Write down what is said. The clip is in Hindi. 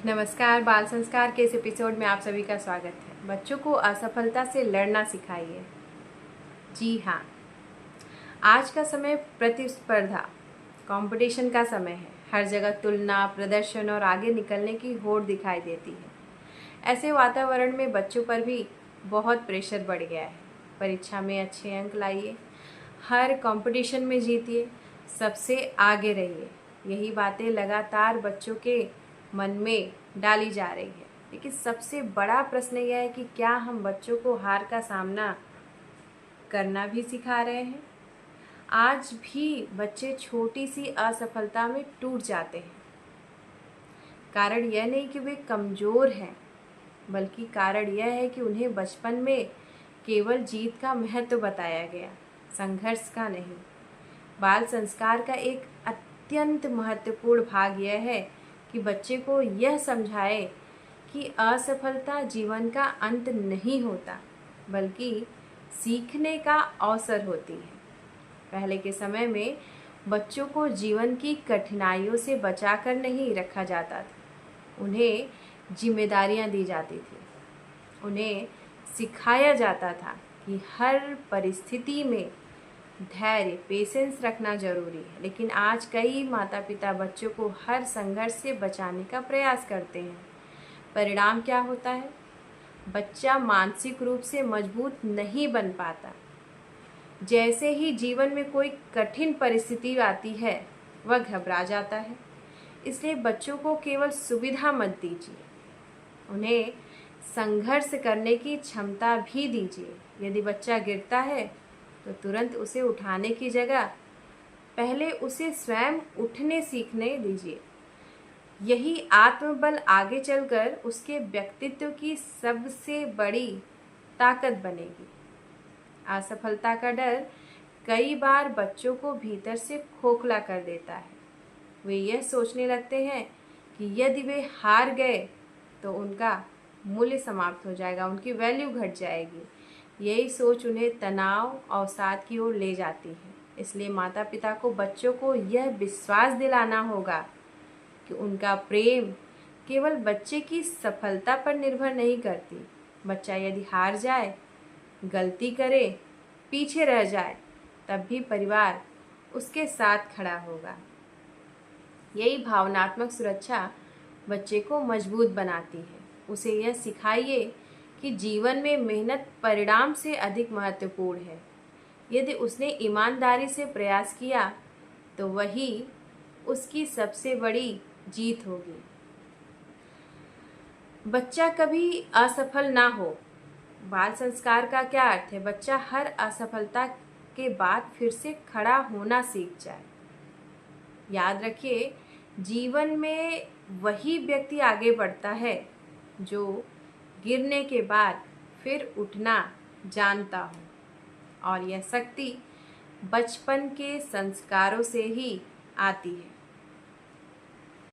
नमस्कार। बाल संस्कार के इस एपिसोड में आप सभी का स्वागत है। बच्चों को असफलता से लड़ना सिखाइए। जी हाँ, आज का समय प्रतिस्पर्धा, कंपटीशन का समय है। हर जगह तुलना, प्रदर्शन और आगे निकलने की होड़ दिखाई देती है। ऐसे वातावरण में बच्चों पर भी बहुत प्रेशर बढ़ गया है। परीक्षा में अच्छे अंक लाइए, हर कंपटीशन में जीतिए, सबसे आगे रहिए। यही बातें लगातार बच्चों के मन में डाली जा रही है। लेकिन सबसे बड़ा प्रश्न यह है कि क्या हम बच्चों को हार का सामना करना भी सिखा रहे हैं? आज भी बच्चे छोटी सी असफलता में टूट जाते हैं। कारण यह नहीं कि वे कमज़ोर हैं, बल्कि कारण यह है कि उन्हें बचपन में केवल जीत का महत्व बताया गया, संघर्ष का नहीं। बाल संस्कार का एक अत्यंत महत्वपूर्ण भाग यह है कि बच्चे को यह समझाए कि असफलता जीवन का अंत नहीं होता, बल्कि सीखने का अवसर होती है। पहले के समय में बच्चों को जीवन की कठिनाइयों से बचाकर नहीं रखा जाता था। उन्हें जिम्मेदारियां दी जाती थी। उन्हें सिखाया जाता था कि हर परिस्थिति में धैर्य, पेशेंस रखना जरूरी है। लेकिन आज कई माता पिता बच्चों को हर संघर्ष से बचाने का प्रयास करते हैं। परिणाम क्या होता है? बच्चा मानसिक रूप से मजबूत नहीं बन पाता। जैसे ही जीवन में कोई कठिन परिस्थिति आती है, वह घबरा जाता है। इसलिए बच्चों को केवल सुविधा मत दीजिए, उन्हें संघर्ष करने की क्षमता भी दीजिए। यदि बच्चा गिरता है तो तुरंत उसे उठाने की जगह पहले उसे स्वयं उठने सीखने दीजिए। यही आत्मबल आगे चलकर उसके व्यक्तित्व की सबसे बड़ी ताकत बनेगी। असफलता का डर कई बार बच्चों को भीतर से खोखला कर देता है। वे यह सोचने लगते हैं कि यदि वे हार गए तो उनका मूल्य समाप्त हो जाएगा, उनकी वैल्यू घट जाएगी। यही सोच उन्हें तनाव, अवसाद की ओर ले जाती है। इसलिए माता पिता को बच्चों को यह विश्वास दिलाना होगा कि उनका प्रेम केवल बच्चे की सफलता पर निर्भर नहीं करती। बच्चा यदि हार जाए, गलती करे, पीछे रह जाए, तब भी परिवार उसके साथ खड़ा होगा। यही भावनात्मक सुरक्षा बच्चे को मजबूत बनाती है। उसे यह सिखाइए कि जीवन में मेहनत परिणाम से अधिक महत्वपूर्ण है। यदि उसने ईमानदारी से प्रयास किया तो वही उसकी सबसे बड़ी जीत होगी। बच्चा कभी असफल ना हो। बाल संस्कार का क्या अर्थ है? बच्चा हर असफलता के बाद फिर से खड़ा होना सीख जाए। याद रखिए, जीवन में वही व्यक्ति आगे बढ़ता है जो गिरने के बाद फिर उठना जानता हो। और यह शक्ति बचपन के संस्कारों से ही आती है।